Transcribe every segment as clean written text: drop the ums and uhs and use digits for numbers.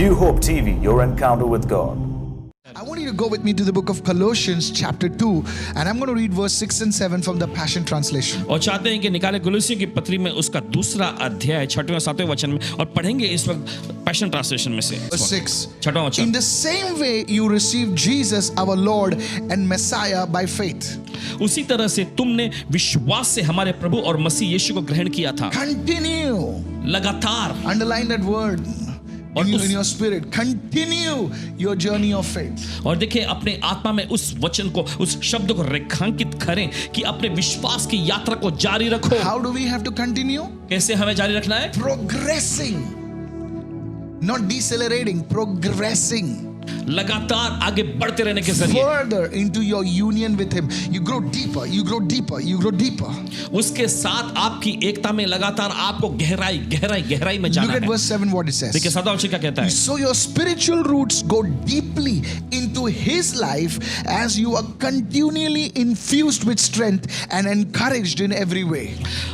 New Hope TV, your encounter with God. I want you to go with me to the book of Colossians chapter 2 and I'm going to read verse 6 and 7 from the Passion Translation. और चाहते हैं कि निकाले कुलुसियों की पत्री में उसका दूसरा अध्याय 6वें और 7वें वचन में और पढ़ेंगे इस वक्त पैशन ट्रांसलेशन में से Verse 6. 6वां वचन. In the same way you received Jesus our Lord and Messiah by faith. उसी तरह से तुमने विश्वास से हमारे प्रभु और मसीह यीशु को ग्रहण किया था. Continue. लगातार. Underline that word. In your spirit, continue your journey of faith. और देखिए अपने आत्मा में उस वचन को, उस शब्द को रेखांकित करें कि अपने विश्वास की यात्रा को जारी रखो. How do we have to continue? कैसे हमें जारी रखना है? Progressing, not decelerating, progressing. लगातार आगे बढ़ते रहने के जरिए Further into your union with Him, you grow deeper, you grow deeper, you grow deeper. उसके साथ आपकी एकता में लगातार आपको गहराई में जाना है. Look at verse 7 what it says. देखिए 7वां वचन क्या कहता है? So your spiritual roots go deeply into His life as you are continually infused with strength and encouraged in every way.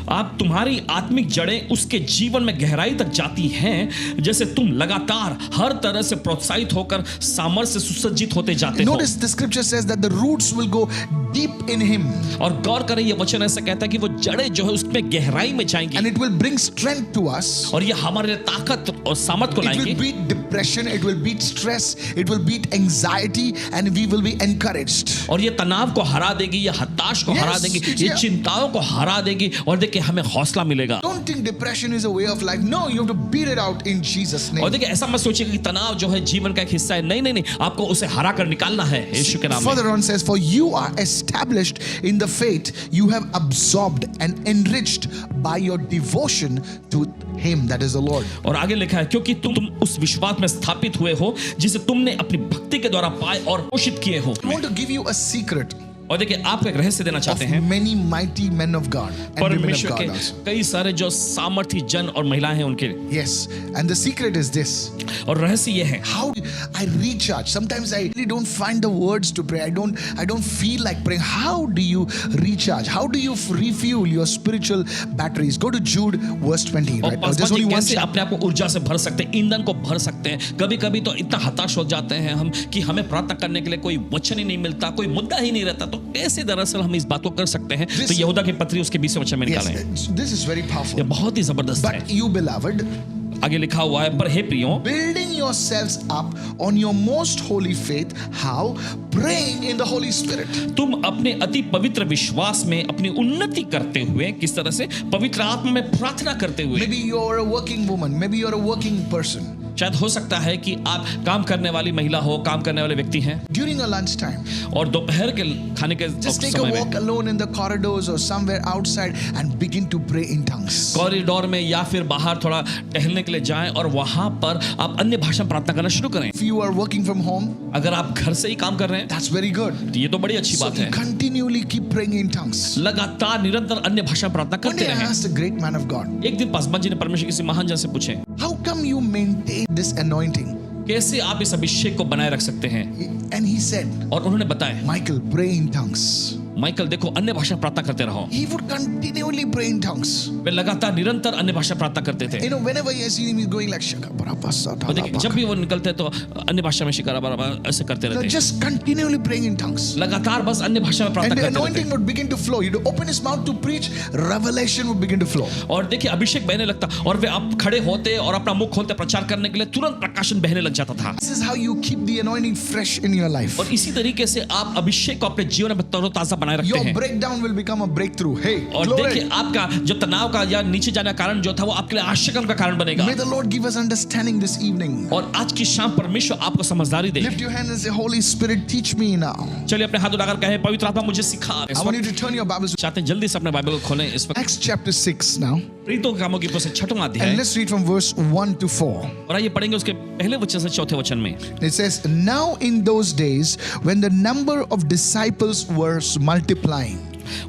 आप तुम्हारी आत्मिक जड़ें उसके जीवन में गहराई तक जाती हैं जैसे तुम लगातार हर तरह से प्रोत्साहित होकर सामर्थ्य से सुसज्जित होते जाते हो. Notice the scripture says that the roots will go deep in Him. और गौर करें ये वचन ऐसा कहता है कि वो जड़ें जो है उसमें गहराई में जाएंगी. And it will bring strength to us. और ये हमारे लिए ताकत और सामर्थ को लाएंगे. It will beat depression, it will beat stress, it will beat anxiety, and we will be encouraged. और ये तनाव को हरा देगी, ये हताश को हरा देगी, ये चिंताओं को हरा देगी और देखिए हमें हौसला मिलेगा. Don't think depression is a way of life. No, you have to beat it out in Jesus' name. और देखिए ऐसा मत सोचिए कि तनाव जो है जीवन का एक हिस्सा है. नहीं, आपको उसे हरा कर निकालना है यीशु के नाम में. Further on says, for you are established in the faith you have absorbed and enriched by your devotion to Him, that is the Lord. और आगे लिखा है क्योंकि तुम उस विश्वास में स्थापित हुए हो जिसे तुमने अपनी भक्ति के द्वारा पाए और पोषित किए हो. I want to give you a secret. और देखिए आपको एक रहस्य देना चाहते हैं. Many mighty men of God and women of God also. कई सारे जो सामर्थी जन और महिलाएं हैं उनके. Yes, and the secret is this. और रहस्य ये है. How I recharge. Sometimes I really don't find the words to pray. I don't feel like praying. How do you recharge? How do you refuel your spiritual batteries? Go to Jude verse 20. Right? There's only one chapter. अपने आप को ऊर्जा से भर सकते हैं, ईंधन को भर सकते हैं. कभी-कभी तो इतना हताश हो जाते हैं हम कि हमें प्रार्थना करने के लिए कोई वचन ही नहीं मिलता, कोई मुद्दा ही नहीं रहता. तो कैसे दरअसल हम इस बात को कर सकते हैं? तो यहूदा की पत्री उसके 20वें वचन में निकाले हैं. This is very powerful. ये बहुत ही जबरदस्त है. But you beloved, आगे लिखा हुआ है पर हे प्रियो, building yourselves up on your most holy faith. How? Praying in the Holy Spirit. तुम अपने अति पवित्र विश्वास में अपनी उन्नति करते हुए किस तरह से? पवित्र आत्मा में प्रार्थना करते हुए. Maybe you're a working woman, maybe you're a working person. शायद हो सकता है कि आप काम करने वाली महिला हो, काम करने वाले व्यक्ति हैं. During a lunch time, और दोपहर के खाने के just take a walk alone in the corridors or somewhere outside and begin to pray in tongues. Corridor में या फिर बाहर थोड़ा टहलने के लिए जाएं और वहां पर आप अन्य भाषा में प्रार्थना करना शुरू करें. If you are working from home, अगर आप घर से ही काम कर रहे हैं, that's very good. तो ये तो बड़ी अच्छी बात है. Continually keep praying in tongues. लगातार निरंतर अन्य भाषा में प्रार्थना करते रहें. One day I asked a great man of God. एक दिन पासवान जी ने परमेश्वर किसी महान जन से पूछे, How come you maintain this anointing? कैसे आप इस अभिषेक को बनाए रख सकते हैं? And he said, और उन्होंने बताया, Michael, pray in tongues. Michael देखो अन्य भाषा प्रार्थना करते रहो. He would continually pray in tongues. वे लगातार निरंतर अन्य भाषा प्रार्थना करते थे. You know, whenever I see him, he's going like shaka barabasa. और देखिए जब भी वो निकलते तो अन्य भाषा में शिकारा बराबर ऐसे करते रहते. Just continually praying in tongues. लगातार बस अन्य भाषा में प्रार्थना करते रहते. And the रहते. anointing would begin to flow. He'd open his mouth to preach. Revelation would begin to flow. और देखिए अभिषेक बहने लगता और वे आप खड़े होते और अपना मुख खोलते प्रचार करने के लिए तुरंत प्रकाशन बहने लग जाता था. This is how you keep the anointing fresh in your life. और इसी तरीके से आप अभिषेक को अपने जीवन में तरोताजा बनाए रखते हैं. Your breakdown will become a breakthrough. Hey, और देखिए आपका जो तनाव का या नीचे जाने का कारण जो था वो आपके लिए आशीर्वाद का कारण बनेगा. May the Lord give us understanding this evening. और आज की शाम परमेश्वर आपको समझदारी दे. Lift your hand and say, Holy Spirit, teach me now. चलिए अपने हाथ उठाकर कहें पवित्र आत्मा मुझे सिखा. I want you to turn your Bibles. चाहते हैं जल्दी से अपने बाइबल को खोलें इस वक्त. Acts chapter 6 now. प्रीतों के कामों की पुस्तक 6वां अध्याय. And let's read from verse 1 to 4. और आइए पढ़ेंगे उसके पहले वचन से चौथे वचन में. It says, now in those days when the number of disciples was multiplying.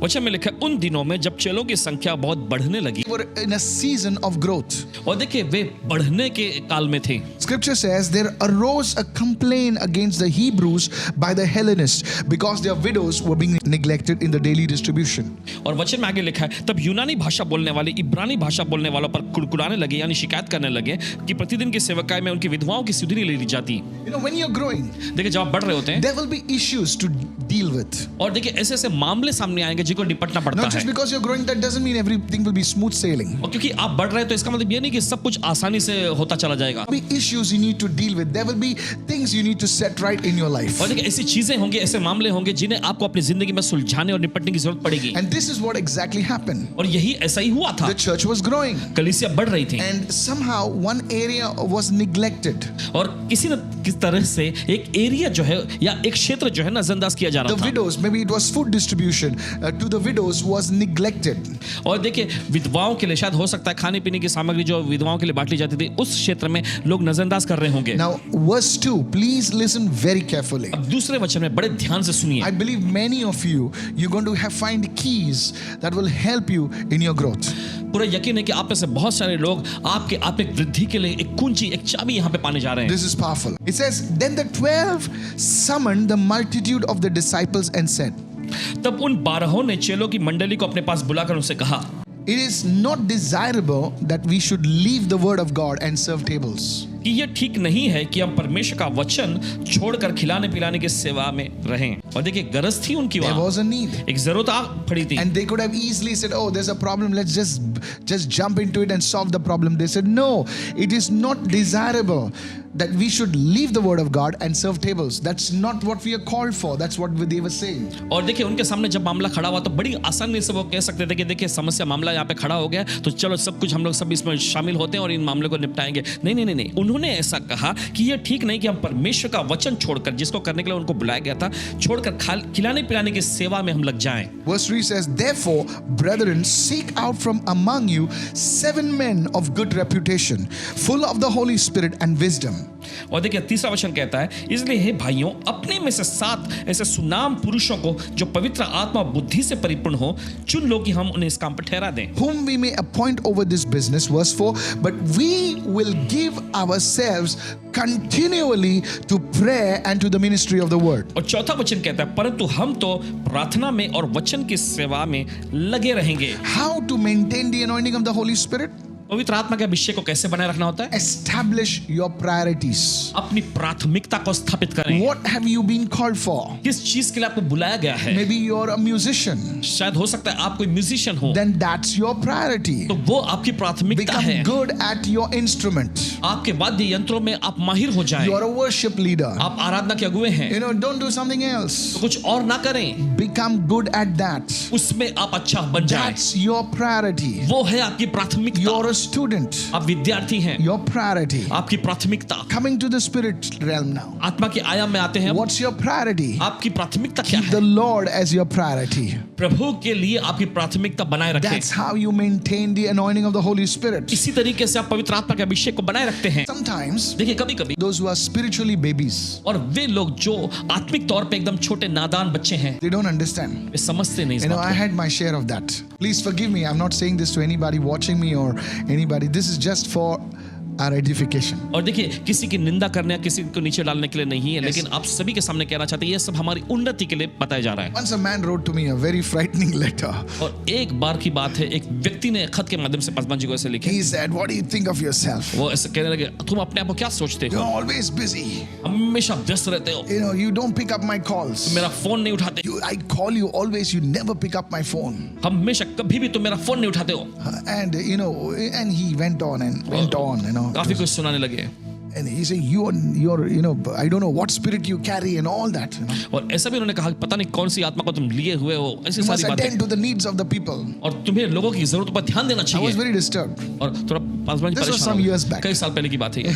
वचन में लिखा है, उन दिनों में जब चेलों की संख्या बहुत बढ़ने लगी। They were in a season of growth. और देखिए वे बढ़ने के काल में थे। Scripture says there arose a complaint against the Hebrews by the Hellenists because their widows were being neglected in the daily distribution. और वचन में आगे लिखा है, तब यूनानी भाषा बोलने वाले इब्रानी भाषा बोलने वालों पर कुड़कुड़ाने लगे, यानी शिकायत करने लगे कि प्रतिदिन की सेवकाई में उनकी विधवाओं की सुधि नहीं ली जाती। You know, when you're growing, देखिए जब आप बढ़ रहे होते हैं, there will be issues to deal with. और देखिए ऐसे ऐसे मामले सामने आएंगे जिनको निपटना पड़ता Not है। just because you're growing, that doesn't mean everything will be smooth sailing. और क्योंकि आप बढ़ रहे हैं तो इसका मतलब ये नहीं कि सब कुछ आसानी से होता चला जाएगा। There will be issues you need to deal with. There will be things you need to set right in your life. और देखिए ऐसी चीजें होंगी, ऐसे मामले होंगे जिन्हें आपको अपनी जिंदगी में सुलझाने और निपटने की जरूरत पड़ेगी। And this is what exactly happened. और यही ऐसा ही हुआ था। The church was growing. कलीसिया बढ़ रही थी And somehow one area was neglected. और किसी न किस तरह से एक एरिया जो है या एक क्षेत्र जो है नजरअंदाज किया जा The रहा था। widows, maybe it was food distribution to the widows was neglected. और देखिए विधवाओं के लिए शायद हो सकता है खाने पीने की सामग्री जो विधवाओं के लिए बांटी जाती थी उस क्षेत्र में लोग नजरअंदाज कर रहे होंगे। Now verse 2, please listen very carefully. अब दूसरे वचन में बड़े ध्यान से सुनिए। I believe many of you're going to find keys that will help you in your growth. पूरा यकीन है कि आप में से बहुत सारे लोग आपके आत्मिक वृद्धि के लिए एक कुंजी, एक चाबी यहाँ पे पाने जा रहे हैं। This is powerful. It says, then the 12 summoned the multitude of the disciples and said, तब उन 12 ने चेलों की मंडली को अपने पास बुलाकर उनसे कहा, it is not desirable that we should leave the word of God and serve tables. कि ये ठीक नहीं है कि हम परमेश्वर का वचन छोड़कर खिलाने पिलाने की सेवा में रहें। और देखिए गरज थी उनकी There वहां, was a need. एक जरूरत आ पड़ी थी। And they could have easily said, oh, there's a problem, let's just jump into it and solve the problem. They said, no, it is not desirable that we should leave the word of God and serve tables. That's not what we are called for. That's what they were saying. और देखिए उनके सामने जब मामला खड़ा हुआ तो बड़ी आसानी से वो कह सकते थे कि देखिए समस्या मामला यहाँ पे खड़ा हो गया तो चलो सब कुछ हम लोग सब इसमें शामिल होते हैं और इन मामले को निपटाएंगे। नहीं नहीं नहीं नहीं, उन्होंने ऐसा कहा कि ये ठीक नहीं कि हम परमेश्वर का वचन छोड़कर, जिसको करने के लिए उनको बुलाया गया था, छोड़कर खिलाने पिलाने की सेवा में हम लग जाएं। Verse 3 says, therefore, brethren, seek out from among you 7 men of good reputation, full of the Holy Spirit and wisdom. और देखिए तीसरा वचन कहता है, इसलिए हे भाइयों अपने में से 7 ऐसे सुनाम पुरुषों को जो पवित्र आत्मा और बुद्धि से परिपूर्ण हो चुन लो कि हम उन्हें इस काम पर ठहरा दें। Whom we may appoint over this business, verse 4, but we will give ourselves continually to prayer and to the ministry of the word. और चौथा वचन कहता है, परंतु हम तो प्रार्थना में और वचन की सेवा में लगे रहेंगे। How to maintain the anointing of the Holy Spirit? पवित्र आत्मा के अभिषेक को कैसे बनाए रखना होता है? Establish your priorities. अपनी प्राथमिकता को स्थापित करें। What have you been called for? किस चीज के लिए आपको बुलाया गया है? Maybe you're a musician. शायद हो सकता है आप कोई म्यूजिशियन हो, Then that's your priority. तो वो आपकी प्राथमिकता है। Become good at your instrument. आपके वाद्य यंत्रों में आप माहिर हो जाएं। You're a worship leader. आप आराधना के अगुए हैं, You know, don't do something else. तो कुछ और ना करें, Become good at that. उसमें आप अच्छा बन जाएं। That's your priority. वो है आपकी प्राथमिकता। You're a student. आप विद्यार्थी हैं, Your priority. आपकी प्राथमिकता। Coming to the spirit realm now. आत्मा के आयाम में आते हैं। What's your priority? आपकी प्राथमिकता क्या Keep the है? Lord as your priority. प्रभु के लिए आपकी प्राथमिकता बनाए रखें। That's how you maintain the anointing of the Holy Spirit. इसी तरीके से आप पवित्र आत्मा के अभिषेक को बनाए रखते हैं। Sometimes देखिए कभी-कभी those who are spiritually babies, और वे लोग जो आत्मिक तौर पे एकदम छोटे नादान बच्चे हैं, they don't understand. वे समझते नहीं इस You know, I बात had my share of that. Please forgive me. I'm not saying this to anybody watching me or anybody. This is just for our edification. को। और देखिए किसी की निंदा करने या किसी को नीचे डालने के लिए नहीं है, लेकिन आप सभी के सामने कहना चाहते हैं ये सब हमारी उन्नति के लिए बताया जा रहा है। Once a man wrote to me a very frightening letter. और एक बार की बात है, एक व्यक्ति ने खत के माध्यम से पासवान जी को ऐसे लिखे। He said, what do you think of yourself? वो ऐसे कहने लगे, तुम अपने आप को क्या सोचते You're हो? always busy. हमेशा व्यस्त रहते हो, You know, you don't pick up my calls. मेरा फोन नहीं उठाते, I call you always. You never pick up my phone. हमेशा कभी भी तुम मेरा फोन नहीं उठाते हो। And you know, and he went on and went on. You know, काफी कुछ सुनाने लगे। and he said, you're, you know, I don't know what spirit you carry and all that. You know, और ऐसा भी उन्होंने कहा पता नहीं कौन सी आत्मा को तुम लिए हुए हो, ऐसी you सारी must बातें। attend to the needs of the people. और तुम्हें लोगों की जरूरत पर ध्यान देना I was चाहिए। very disturbed, और थोड़ा पासवान जी This was परेशान some हो गए। years back. कई साल पहले की बात है ये।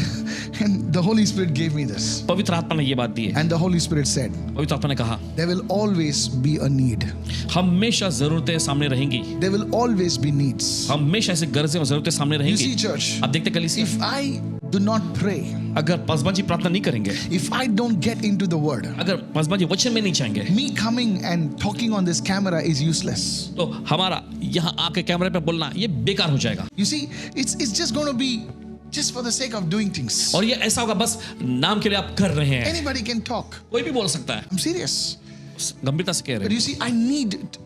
and the Holy Spirit gave me this. पवित्र आत्मा ने ये बात दी है। And the Holy Spirit said, पवित्र आत्मा ने कहा there will always be a need. हमेशा जरूरतें सामने रहेंगी, There will always be needs. हमेशा ऐसे गरजें और जरूरतें सामने You रहेंगी। see, church, आप देखते कलीसिया, if I do not pray, अगर पासवान जी प्रार्थना नहीं करेंगे, if I don't get into the word, अगर पासवान जी वचन में नहीं जाएंगे, me coming and talking on this camera is useless. तो हमारा यहाँ आके कैमरे पे बोलना ये बेकार हो जाएगा. You see, it's just going to be just for the sake of doing things. और ये ऐसा होगा बस नाम के लिए आप कर रहे हैं. Anybody can talk. कोई भी बोल सकता है. I'm serious. गंभीरता से कह रहे But हैं. you see, I need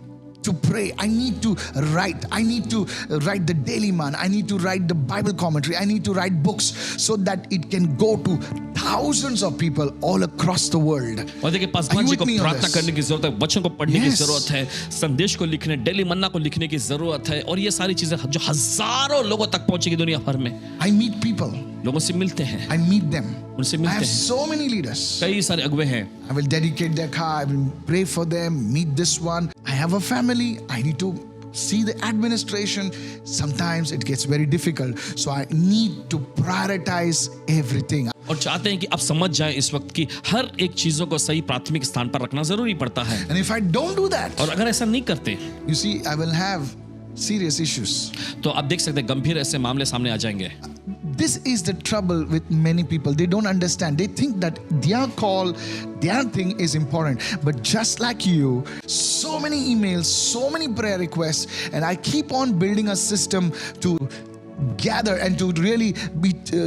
to pray. I need to write. I need to write the Daily Man. I need to write the Bible commentary. I need to write books so that it can go to thousands of people all across the world. और देखिए Are Paswan you ji with को me on प्रार्थना this? करने की जरूरत है, वचन को पढ़ने की Yes. जरूरत है, संदेश को लिखने, डेली मन्ना को लिखने की जरूरत है, और ये सारी चीजें जो हजारों लोगों तक पहुंचेगी दुनिया भर में. I meet people. लोगों से मिलते हैं, I meet them. उनसे I मिलते have हैं. so many leaders. कई सारे अगुवे हैं. I will dedicate their car. I will pray for them. Meet this one. I have a family. I need to see the administration. Sometimes it gets very difficult. So I need to prioritize everything. और चाहते हैं कि आप समझ जाएं इस वक्त कि हर एक चीजों को सही प्राथमिक स्थान पर रखना जरूरी पड़ता है. And if I don't do that, और अगर ऐसा नहीं करते you see, I will have serious issues. तो आप देख सकते हैं गंभीर ऐसे मामले सामने आ जाएंगे. This is the trouble with many people. They don't understand. They think that their call, their thing is important. But just like you, so many emails, so many prayer requests, and I keep on building a system to gather and to really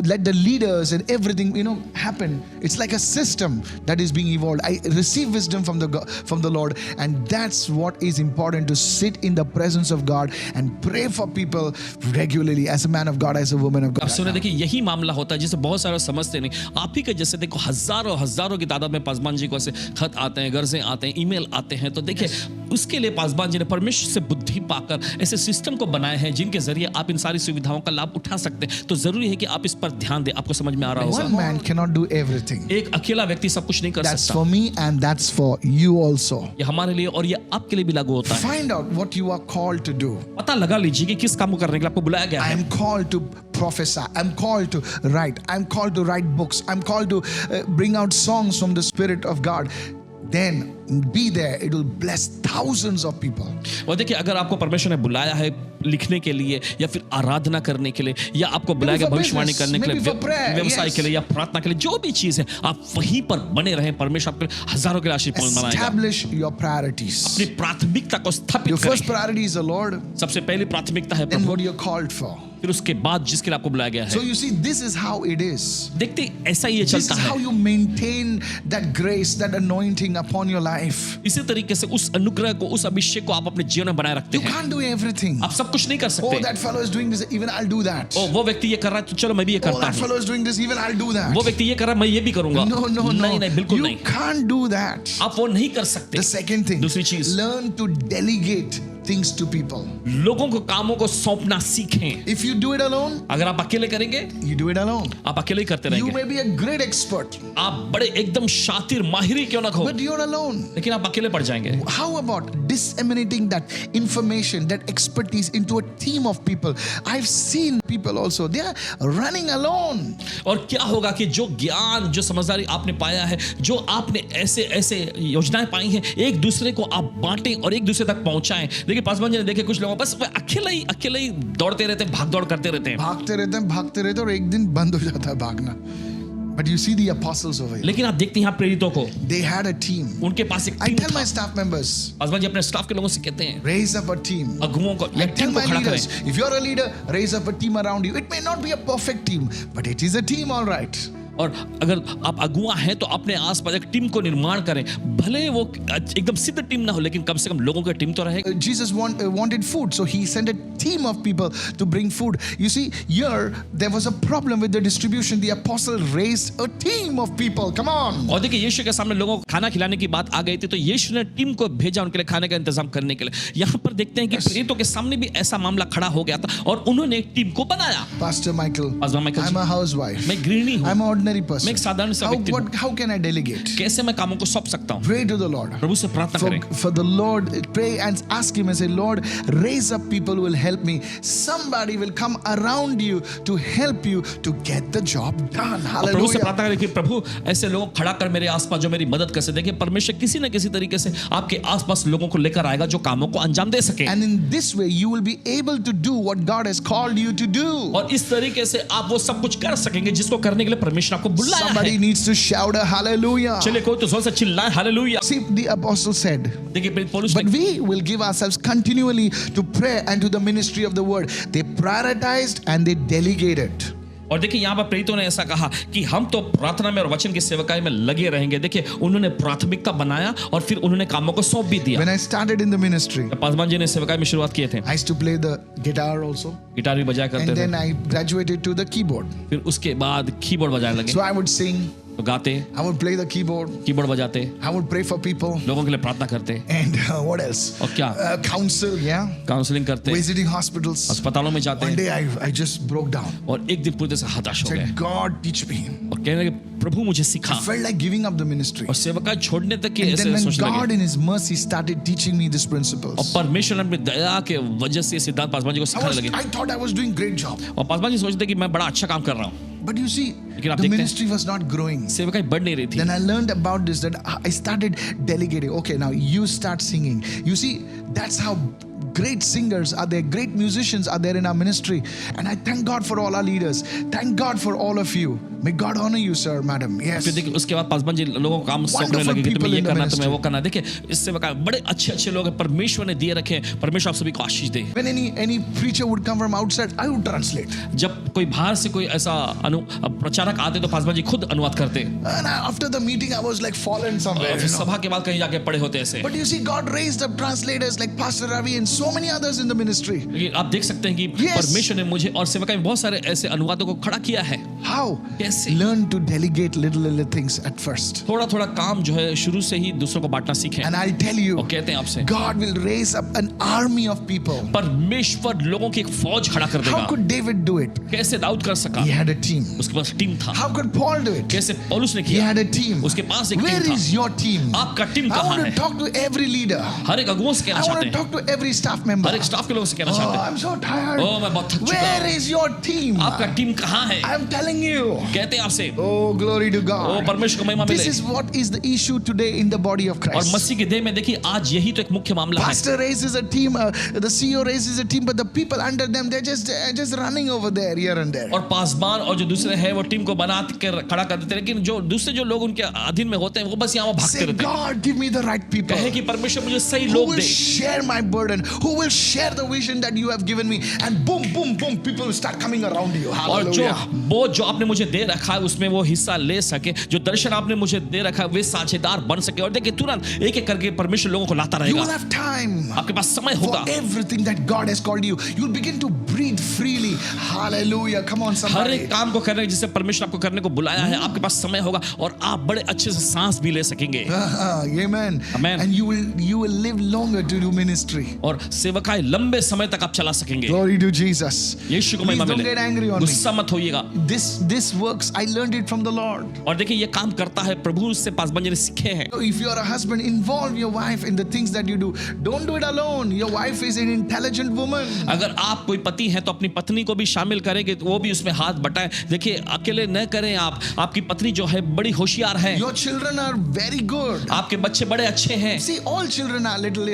let the leaders and everything happen. It's like a system that is being evolved. I receive wisdom from the Lord, and that's what is important, to sit in the presence of God and pray for people regularly as a man of God, as a woman of God. अब सुने, देखिए यही मामला होता है जिसे बहुत सारे समझते नहीं. आप ही के जैसे देखो हजारों की तादाद में पासवान जी को ऐसे खत आते हैं, गर्जें आते हैं, ईमेल आते हैं. तो देखिए उसके लिए पासवान जी ने परमेश्वर से बुद्धि पाकर ऐसे सिस्टम को बनाए हैं जिनके जरिए आप इन सारी सुविधाओं का लाभ उठा सकते हैं. तो जरूरी है कि आप इस पर ध्यान दें. आपको समझ में आ रहा One होगा, man cannot do everything. एक अकेला व्यक्ति सब कुछ नहीं कर That's सकता. for me and that's for you also. ये हमारे लिए और ये आपके लिए भी लागू होता है. Find out what you are called to do. पता लगा लीजिए कि किस काम को करने के लिए आपको बुलाया गया I है. am called to prophesy. I'm called to write. I'm called to write books. I'm called to bring out songs from the Spirit of God. Then be there. It will bless thousands of people. और देखिए अगर आपको परमेश्वर ने बुलाया है लिखने के लिए या फिर आराधना करने के लिए या आपको बुलाया गया for भविष्यवाणी business, करने के maybe लिए, for prayer, व्यवसाय yes. के लिए या प्रार्थना के लिए, जो भी चीज है आप वहीं पर बने रहें. परमेश्वर आपके हजारों के आशीष बनाएगा. Establish your priorities. अपनी प्राथमिकता को स्थापित Your first करें. priority is the Lord. सबसे पहली प्राथमिकता है Then Prabhu, what you're called for. फिर उसके बाद जिसके लिए आपको बुलाया गया So है. you see, this is how it is. देखते ऐसा ही ये This चलता is how है. you maintain that grace, that anointing upon your life. इसी तरीके से उस अनुग्रह को, उस अभिषेक को आप अपने जीवन में बनाए रखते You हैं. can't do everything. आप सब कुछ नहीं कर Oh, सकते. that fellow is doing this. Even I'll do that. ओ वो व्यक्ति ये कर रहा है तो चलो मैं भी ये Oh, करता that हूँ. fellow is doing this. Even I'll do that. वो व्यक्ति ये कर रहा है मैं ये भी करूंगा. No, नहीं बिल्कुल You नहीं. can't do that. आप वो नहीं कर सकते. The second thing, दूसरी चीज, learn to delegate things to people. लोगों को कामों को सौंपना सीखें. If you do it alone, अगर आप अकेले करेंगे, you do it alone. आप अकेले ही करते You रहेंगे. may be a great expert, आप बड़े एकदम शातिर माहिर ही क्यों ना हो, but you're alone. लेकिन आप अकेले पड़ जाएंगे. How about disseminating that information, that expertise into a team of people? I've seen people also, they are running alone. और क्या होगा कि जो ज्ञान, जो समझदारी आपने पाया है, जो आपने ऐसे योजनाएं पाई हैं, एक दूसरे को आप बांटें और एक दूसरे तक पहुंचाएं. देखिए पासवान जी ने देखे कुछ लोगों बस वे अकेले ही दौड़ते रहते हैं, भाग दौड़ करते रहते हैं. भागते रहते और एक दिन बंद हो जाता है भागना. But you see the apostles over here. लेकिन आप देखते हैं यहाँ प्रेरितों को, They had a team. उनके पास एक I टीम tell my था. staff members, पासवान जी अपने स्टाफ के लोगों से कहते हैं raise up a team. अगुओं को I एक tell टीम को my खड़ा leaders, करें. if you're a leader, raise up a team around you. It may not be a perfect team, but it is a team, all right. और अगर आप अगुआ हैं तो अपने आसपास एक टीम को निर्माण करें. भले वो एकदम सिद्ध टीम ना हो, लेकिन कम से कम लोगों की टीम तो रहेगी. Jesus wanted food, so he sent a team of people to bring food. You see, here there was a problem with the distribution. The apostle raised a team of people. Come on. और देखिए यीशु के सामने लोगों को खाना खिलाने की बात आ गई थी, तो यीशु ने टीम को भेजा उनके लिए खाने का इंतजाम करने के लिए. यहाँ पर देखते हैं कि प्रेरितों के सामने भी ऐसा मामला खड़ा हो गया था और उन्होंने एक टीम को बनाया. Pastor Michael, pastor Michael I'm जी, a housewife. मैं गृहिणी हूँ. I'm an ordinary person. मैं एक साधारण सा व्यक्ति हूँ। How can I delegate? कैसे मैं कामों को सौंप सकता हूँ? Pray to the Lord. प्रभु से प्रार्थना करें। For the Lord, pray and ask Him and say, Lord, raise up people who will help me. Somebody will come around you to help you to get the job done. और प्रभु से Hallelujah. प्रार्थना करें कि प्रभु ऐसे लोगों को खड़ा कर मेरे आसपास जो मेरी मदद कर सके। देखिए परमेश्वर किसी न किसी तरीके से आपके आसपास लोगों को लेकर आएगा जो कामों को अंजाम दे सके। And in this way, you will be able to do what God has called you to do. और इस तरीके से आप वो सब कुछ कर सकेंगे जिसको करने के लिए परमेश्वर आपको बुलाया Somebody है। needs to shout a hallelujah. चलिए कोई तो जोर से चिल्लाए hallelujah. See, the apostle said, देखिए पौलुस but ने we will give ourselves continually to prayer and to the ministry of the word. They prioritized and they delegated. और देखिए यहाँ पर प्रेरितों ने ऐसा कहा कि हम तो प्रार्थना में और वचन की सेवकाई में लगे रहेंगे। देखिए उन्होंने प्राथमिकता बनाया और फिर उन्होंने कामों को सौंप भी दिया। When I started in the ministry, Paswan ji ने सेवकाई में शुरुआत किए थे। I used to play the guitar also. Guitar भी बजाया करते And थे। then I graduated to the keyboard. फिर उसके बाद कीबोर्ड बजाने लगे। So I would sing, तो गाते, I would play the keyboard, keyboard बजाते, I would pray for people, लोगों के लिए प्रार्थना करते and what else? और क्या Counsel, yeah. काउंसलिंग करते, Visiting hospitals. अस्पतालों में जाते One day I just broke down. और एक दिन पूरे से हताश हो गए Said, God, teach me. और कहने लगे प्रभु मुझे सिखा। I felt like giving up the ministry. और सेवकाई छोड़ने तक के And then ऐसे when सोचने God लगे। in His mercy started teaching me these और principles, परमेश्वर ने अपनी दया के वजह से सिद्धार्थ पासवान जी को सिखाने लगे। I thought I was doing great job. और पासवान जी सोचते कि मैं बड़ा अच्छा काम कर रहा हूँ। But you see, लेकिन आप the देखते हैं, ministry was not growing. सेवकाई बढ़ नहीं रही थी। Then I learned about this, that I started delegating. Okay, now you start singing. You see, that's how great singers are there, great musicians are there in our ministry. And I thank God for all our leaders. Thank God for all of you. May God honor you, sir, madam. Yes. फिर देखिए उसके बाद पासवान जी लोगों को काम सौंपने Wonderful लगे कि तुम्हें people ये in the करना, तुम्हें ministry. वो करना। देखिए इससे बड़े अच्छे अच्छे लोग हैं, परमेश्वर ने दिए रखे हैं। परमेश्वर आप सभी को आशीष दे। When any preacher would come from outside, I would translate. जब कोई बाहर से कोई ऐसा प्रचारक आते तो पासवान जी खुद अनुवाद करते। And after the meeting, I was like fallen somewhere. और फिर सभा के बाद कहीं जाके पड़े होते ऐसे। But you see, God raised up translators like Pastor Ravi and so many others in the ministry. लेकिन आप देख सकते हैं कि Yes. परमेश्वर ने मुझे और सेवकाई में बहुत सारे ऐसे अनुवादों को खड़ा किया है। How? कैसे? Learn to delegate little things at first. थोड़ा थोड़ा काम जो है शुरू से ही दूसरों को बांटना सीखें। And I'll tell you, और कहते हैं आपसे God will raise up an army of people. परमेश्वर लोगों की एक फौज खड़ा कर How देगा। could David do it? कैसे दाऊद कर सका? He had a team. उसके पास टीम था। How could Paul do it? कैसे पौलुस ने He किया? had a team. उसके पास एक Where टीम is था। your team? आपका टीम I कहाँ want है? to talk to every leader. हर एक अगुओं से कहना I want चाहते to हैं, talk to every staff member. हर एक स्टाफ के लोगों से कहना Oh, चाहते हैं, I'm so tired. ओह मैं बहुत थक चुका Where हूँ। is your team? आपका टीम कहाँ है? I'm telling you. कहते हैं आपसे, Oh, glory to O God. परमेश्वर को महिमा This मिले। is what is the issue today in the body of और Christ. मसीह के देह में देखिए आज यही तो एक मुख्य मामला है। Pastor raises a team, the CEO raises a team, but the people under them, they're just running over there, here and there. और पासबान और जो दूसरे हैं वो टीम को बना कर खड़ा कर देते हैं, लेकिन जो दूसरे जो लोग उनके अधीन में होते हैं वो बस यहाँ वो भागते Say, रहते हैं। God, give me the right people. कहे कि परमेश्वर मुझे सही Who लोग will they, share my burden? Who will share the vision that you have given me? And boom, boom, boom, people will start coming around you. और जो Hallelujah. बोझ जो आपने मुझे दे रखा है उसमें वो हिस्सा ले सके, जो दर्शन आपने मुझे दे रखा है वे साझेदार बन सके। और देखिए तुरंत एक एक करके परमेश्वर लोगों को लाता You will रहेगा। have time आपके पास समय for होगा everything that God has called you. You'll begin to breathe freely. Hallelujah. Come on, her somebody. एक काम को करने जिसे परमेश्वर आपको करने को बुलाया है, आपके पास समय होगा और आप बड़े अच्छे से सांस भी ले सकेंगे। Amen. Amen. And you will live longer to do ministry. और सेवकाई लंबे समय तक आप चला सकेंगे। Glory to Jesus. यीशु को Please महिमा don't मिले। get angry on me. गुस्सा मत होइएगा। This works. I learned it from the Lord. और देखिए ये काम करता है, प्रभु से पासवान जी ने सीखे हैं। So if you are a husband, involve your wife in the things that you do. Don't do it alone. Your wife is an intelligent woman. अगर आप कोई पति हैं तो अपनी पत्नी को भी शामिल करेंगे तो वो भी उसमें हाथ बटाएं। देखिए अकेले न करें आप, आपकी पत्नी जो है बड़ी होशियार है, Your children are very good. आपके बच्चे बड़े अच्छे हैं। See, all children are little,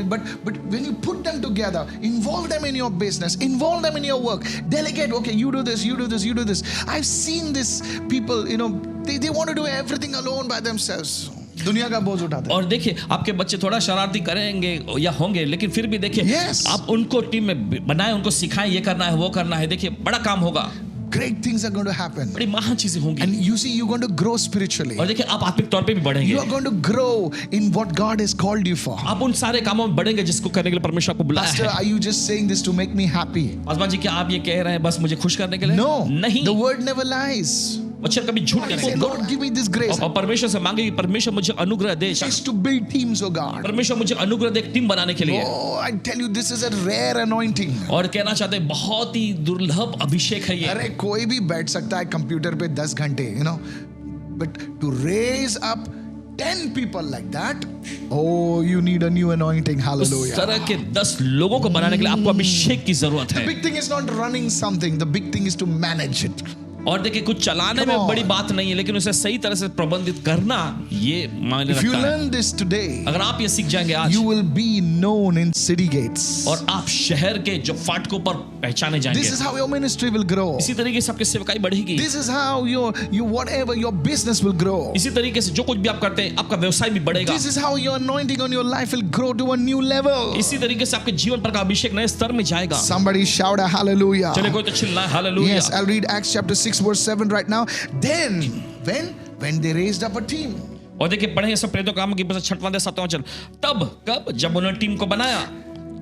but when you put them together, involve them in your business, involve them in your work, delegate, okay, you do this, you do this, you do this. I've seen this people, they want to do everything alone by themselves. दुनिया का बोझ उठाते हैं। और देखिए आपके बच्चे थोड़ा शरारती करेंगे या होंगे, लेकिन फिर भी देखिए Yes. आप उनको टीम में बनाएं, उनको सिखाएं, ये करना है वो करना है। देखिए बड़ा काम होगा, Great things are going to happen. बड़ी महान चीजें होंगी। And you see, you're going to grow spiritually. और देखिए आप आत्मिक तौर पे भी बढ़ेंगे। You are going to grow in what God has called you for. आप उन सारे कामों में बढ़ेंगे जिसको करने के लिए परमेश्वर आपको बुलाया Pastor, है। are you just saying this to make me happy? Paswan ji क्या आप ये कह रहे हैं बस मुझे खुश करने के लिए? No, नहीं। the word never lies. वचन कभी झूठ नहीं Say, बोलता। Lord, give me this grace. और परमेश्वर से मांगे कि परमेश्वर मुझे अनुग्रह दे। It's to build teams, oh God. परमेश्वर मुझे अनुग्रह दे एक टीम बनाने के लिए। Oh, I tell you, this is a rare anointing. और कहना चाहते हैं बहुत ही दुर्लभ अभिषेक है ये। अरे कोई भी बैठ सकता है कंप्यूटर पे 10 घंटे, you know, but to raise up 10 people like that, oh, you need a new anointing. उस Hallelujah. तरह के 10 लोगों को बनाने के लिए आपको अभिषेक की जरूरत The है। big thing is not running something. The big thing is to manage it. और देखिए कुछ चलाने Come में on. बड़ी बात नहीं है, लेकिन उसे सही तरह से प्रबंधित करना ये मायने If you रखता है। learn this today, अगर आप ये सीख जाएंगे आज, you will be known in city gates. और आप शहर के जो फाटकों पर पहचाने This जाएंगे। is how your ministry will grow. इसी तरीके से आपकी सेवकाई बढ़ेगी। This is how your whatever your business will grow. इसी तरीके से जो कुछ भी आप करते हैं आपका व्यवसाय भी बढ़ेगा। This is how your anointing on your life will grow to a new level. इसी तरीके से आपके जीवन पर का अभिषेक नए स्तर में जाएगा। Somebody shout a hallelujah. चलिए कोई तो चिल्लाए hallelujah. Yes, I'll read Acts chapter 6 verse 7 right now. Then when they raised up a team. और देखिए पढ़ेंगे सब प्रेरितों के कामों की पुस्तक 6वां अध्याय 7वां वचन। तब कब जब उन्होंने टीम को बनाया,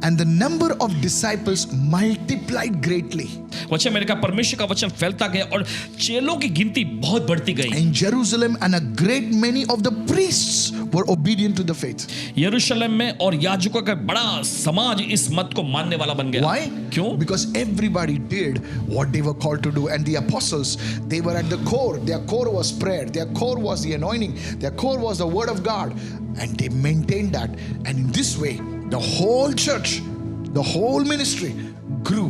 And the number of disciples multiplied greatly. वचन मेरे का परमेश्वर का वचन फैलता गया और चेलों की गिनती बहुत बढ़ती गई। In Jerusalem, and a great many of the priests were obedient to the faith. यरूशलेम में और याजकों का बड़ा समाज इस मत को मानने वाला बन गया। Why? क्यों? Because everybody did what they were called to do, and the apostles, they were at the core. Their core was prayer. Their core was the anointing. Their core was the word of God, and they maintained that. And in this way, the whole church, the whole ministry grew,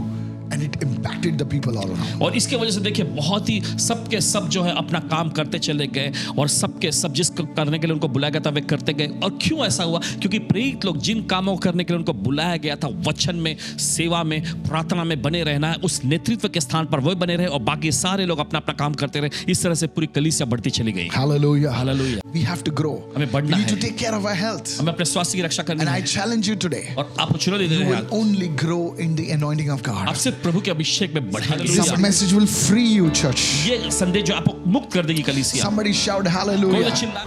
and it impacted the people all around. और इसके वजह से देखिए बहुत ही सबके सब जो है अपना काम करते चले गए, और सबके सब जिसको करने के लिए उनको बुलाया गया था वे करते गए। और क्यों ऐसा हुआ? क्योंकि प्रेरित लोग जिन कामों को करने के लिए उनको बुलाया गया था, वचन में, सेवा में, प्रार्थना में बने रहना है, उस नेतृत्व के स्थान पर वो बने रहे, और बाकी सारे लोग अपना अपना काम करते रहे। इस तरह से पूरी कलीसिया बढ़ती चली गई। Hallelujah. Hallelujah. We have to grow. हमें We बढ़ना need to है। take care of our health. हमें अपने स्वास्थ्य की रक्षा करनी And I है। challenge you today. और आपको चुनौती दे You रहे will हैं, only grow in the anointing of God. आप सिर्फ प्रभु के अभिषेक में बढ़ेंगे। This message will free you, church. ये संदेश जो आपको मुक्त कर देगी कलीसिया। Somebody shout कोई hallelujah. तो चिल्ला।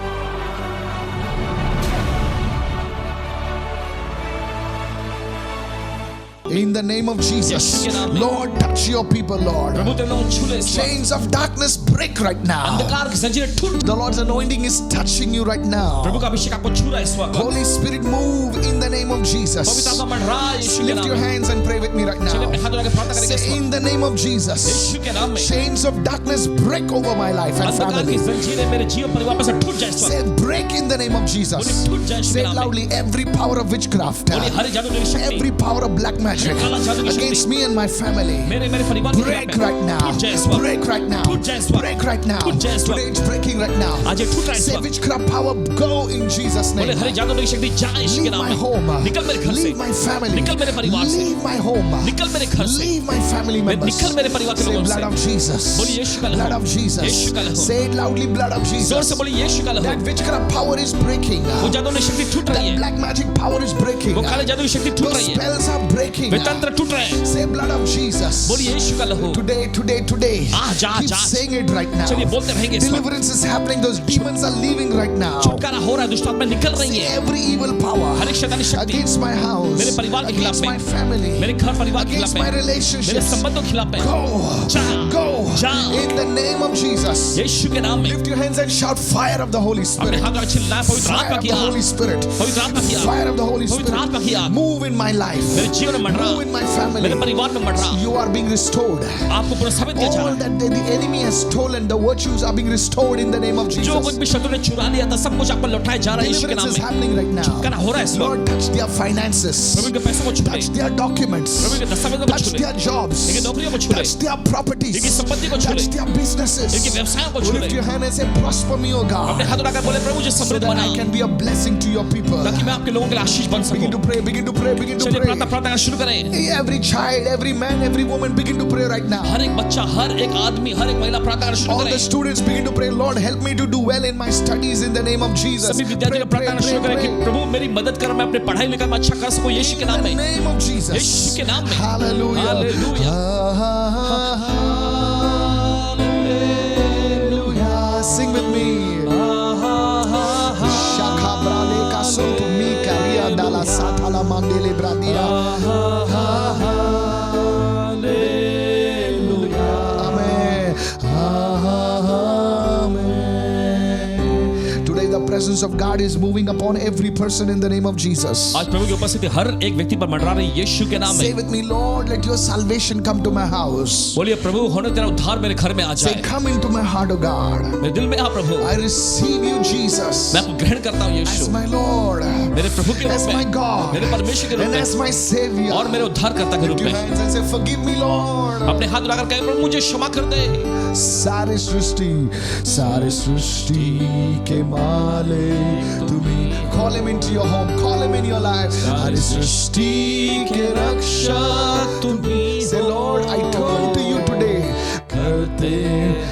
In the name of Jesus, Lord, touch your people, Lord. प्रभु तेरे लोग छू ले इस वक्त। Chains of darkness break right now. अंधकार की जंजीरें टूट। The Lord's anointing is touching you right now. प्रभु का अभिषेक आपको छू रहा है इस वक्त। Holy Spirit, move in the name of पवित्र Jesus. आत्मा मंडरा यीशु के Lift नाम your में। hands and pray with me right चलिए अपने now. हाथ उठा के प्रार्थना करेंगे इस Say, वक्त। in the name of Jesus, यीशु के नाम में। chains of darkness break over my life and अंधकार की family. जंजीरें मेरे जीवन परिवार पर से टूट जाए इस वक्त। Say, break in the name of Jesus. टूट जाए यीशु के Say नाम में। loudly, every power of witchcraft, बोलिए हर जादू की शक्ति, every power of black magic काला जादू की against me and my family. मेरे परिवार के Break खिलाफ right now. टूट जाए इस वक्त। Break right now. टूट जाए इस वक्त। Break right now. टूट जाए इस वक्त। Today it's breaking right now. आज ये टूट रहा है इस Say वक्त। witchcraft power go in Jesus' बोले name. हर जादू की शक्ति जाए यीशु के Leave नाम my में। home. निकल मेरे घर से। Leave my family. निकल मेरे परिवार से। Leave my home. निकल मेरे घर से। Leave my family members. निकल मेरे परिवार के Say लोगों blood से। of Jesus. बोलिए यीशु का लहू। Blood of Jesus. यीशु का लहू। Say it loudly, blood of जोर Jesus. से बोलिए यीशु का लहू। That witchcraft power is breaking. वो जादू की शक्ति टूट रही That है। black magic power is breaking. वो काले जादू की शक्ति टूट Those रही है। spells are breaking. वे तंत्र टूट रहे हैं। Say blood of Jesus. बोलिए यीशु का लहू। Today. आज, आज, Keep आज। saying it right now. चलिए बोलते रहेंगे इस वक्त। Deliverance is happening. Those demons are leaving right now. छुटकारा हो रहा है, दुष्ट आत्मा निकल रही See है। every evil power हर एक शैतानी शक्ति against my house, मेरे परिवार के खिलाफ against में, my family, मेरे घर परिवार के खिलाफ against में, my मेरे relationships. संबंधों के खिलाफ में। Go जा। in the name of Jesus. यीशु के नाम में Lift your hands and shout fire of the Holy अपने Spirit. हाथ और चिल्लाएं, पवित्र Fire आत्मा of की the आग, Holy Spirit. पवित्र आत्मा की आग, Fire of the Holy पवित्र आत्मा की Spirit. आग Move in my life. मेरे जीवन में मंडरा, Move in my family. मेरे परिवार में मंडरा। You are being restored. आपको पुनर्स्थापित किया जा All रहा है। that the enemy has stolen, the virtues are being restored in the name of जो Jesus. कुछ भी शत्रु ने चुरा लिया था सब कुछ आपको लौटाया जा रहा है यीशु के Deliverance नाम is में। happening right now. छुटकारा हो रहा है इस वक्त। Lord, touch their finances. प्रभु के पैसों को छू ले, Touch their documents. प्रभु के दस्तावेजों को Touch छू ले, their jobs. इनकी नौकरियों को छू ले, Touch their properties. इनकी संपत्ति को छू ले, Touch their businesses. इनके व्यवसायों को छू ले। Lift your hand and say, prosper me, O अपने God, हाथ उठाकर बोले प्रभु मुझे so समृद्ध that बना, I can be a blessing to your people. ताकि मैं आपके लोगों के लिए आशीष बन Begin सकूं। to pray, begin to pray, begin to चलिए pray. प्रार्थना करना शुरू करें। Every child, every man, every woman, begin to pray right now. हर एक बच्चा, हर एक आदमी, हर एक महिला प्रार्थना करना शुरू All the करें। students begin to pray, Lord, help me to do well in my studies in the name of Jesus. सभी विद्यार्थी Pray, का प्रार्थना pray, करना शुरू pray, करें कि pray. प्रभु मेरी मदद कर, मैं अपने पढ़ाई लिखाई में अच्छा कर सकूं यीशु के नाम In the में। name of Jesus. यीशु के नाम में। Hallelujah. Hallelujah. Hallelujah. Sing with me. Shaka brale kasuntu mi karia dala satala mandele bradia. Hallelujah. Amen. presence of God is moving upon every person in the name of Jesus. आज प्रभु की उपस्थिति हर एक व्यक्ति पर मंडरा रही यीशु के नाम Say में। with me, Lord, let your salvation come to my house. बोलिए प्रभु होने तेरा उद्धार मेरे घर में आ Say, जाए। come into my heart, O God. मेरे दिल में आ प्रभु। I receive you, Jesus, मैं आपको ग्रहण करता हूँ as यीशु, my Lord, मेरे प्रभु के as रूप my में, God, मेरे परमेश्वर के रूप and में as my Savior. और मेरे उद्धारकर्ता के रूप Lift your में। hands and say, forgive me, Lord. अपने हाथ उठाकर कहे प्रभु मुझे क्षमा कर दे। सारे सृष्टि के मालिक तुम्ही. Call him into your home, call him in your life. सारे सृष्टि के रक्षक तुम्ही. Say, Lord, I turn to you today. करते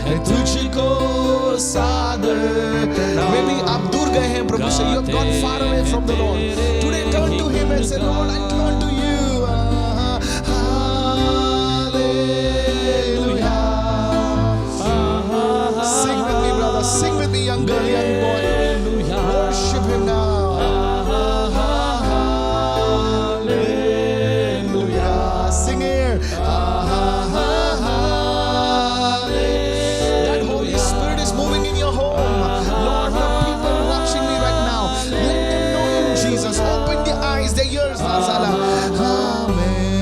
हैं तुझको सादर. Maybe आप दूर गए हैं प्रभु से, you have gone far away from the Lord. Today turn to him and say, Lord, I turn to you. Sing with me, brother. Sing with me, young girl, young boy. Worship him now. Hallelujah. Sing here. That Holy Spirit is moving in your home. Lord, your people watching me right now. Let them know you, Jesus. Open their eyes, their ears.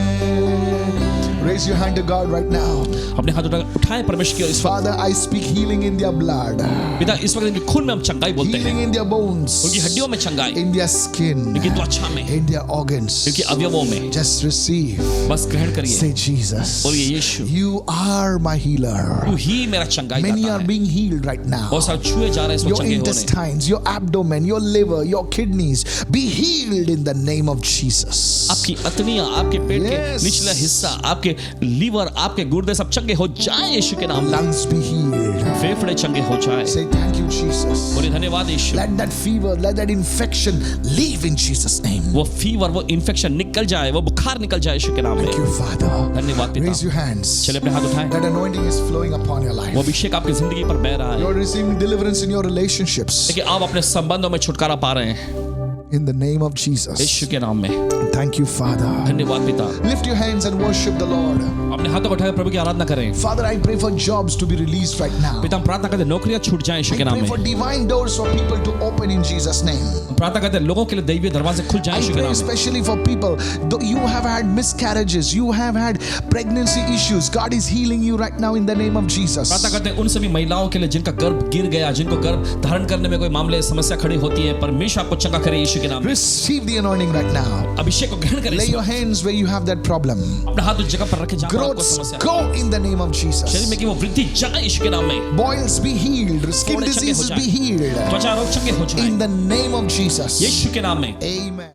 Amen. Raise your hand to God right now. अपने हाथ उठाएं परमेश्वर की ओर इस वक्त। Father, I speak healing in their blood, पिता इस वक्त इनके खून में हम चंगाई बोलते healing हैं, in their bones, उनकी हड्डियों में चंगाई, in their skin, इनकी त्वचा में, in their organs. इनके अवयवों में। Just receive. बस ग्रहण करिए। Say, Jesus, बोलिए यीशु, you are my healer. तू ही मेरा चंगाई Many करता are है। being healed right now. बहुत सारे छुए जा रहे हैं इस वक्त Your चंगे होने। intestines, your abdomen, your liver, your kidneys be healed in the name of Jesus. आपकी अतनियां, आपके पेट के Yes. निचला हिस्सा, आपके लीवर, आपके गुर्दे सब चंगे हो जाए यीशु के नाम में। Lungs be healed. फेफड़े चंगे हो जाए। Say thank you, Jesus. बोलिए धन्यवाद यीशु। Let that fever, let that infection leave in Jesus' name. वो फीवर, वो इन्फेक्शन निकल जाए, वो बुखार निकल जाए यीशु के नाम में। Thank you, Father. धन्यवाद पिता। Raise your hands. चलिए अपने हाथ उठाएं। That anointing is flowing upon your life. वो अभिषेक आपकी जिंदगी पर बह रहा है। You're receiving deliverance in your relationships. देखिए आप अपने संबंधों में छुटकारा पा रहे हैं In the name of Jesus. यीशु के नाम में। Thank you, Father. धन्यवाद पिता। Lift your hands and worship the Lord. अपने हाथों को उठाकर प्रभु की आराधना करें। Father, I pray for jobs to be released right now. पिता हम प्रार्थना करते हैं नौकरियां छूट जाएं यीशु I के नाम pray for में। divine doors for people to open in Jesus' name. प्रार्थना करते हैं लोगों के लिए दैवीय दरवाजे खुल जाएं I यीशु के pray नाम में। especially for people, though you have had miscarriages, you have had pregnancy issues. God is healing you right now in the name of Jesus. प्रार्थना करते हैं उन सभी महिलाओं के लिए जिनका गर्भ गिर गया, जिनको गर्भ धारण करने में कोई मामले समस्या खड़ी होती है, परमेश्वर आपको चंगा करे यीशु के नाम में। Receive the anointing right now. अभिषेक को ग्रहण करें। Lay your hands where you have that problem. अपना हाथ उस जगह पर रखें जहां पर आपको Growths समस्या है। go in the name of शरीर Jesus. में कि वो वृद्धि जाए यीशु के नाम में। Boils be healed. Skin फोड़े चंगे हो diseases जाएं। be healed. त्वचा रोग चंगे हो जाएं In the name of Jesus. यीशु के नाम में। Amen.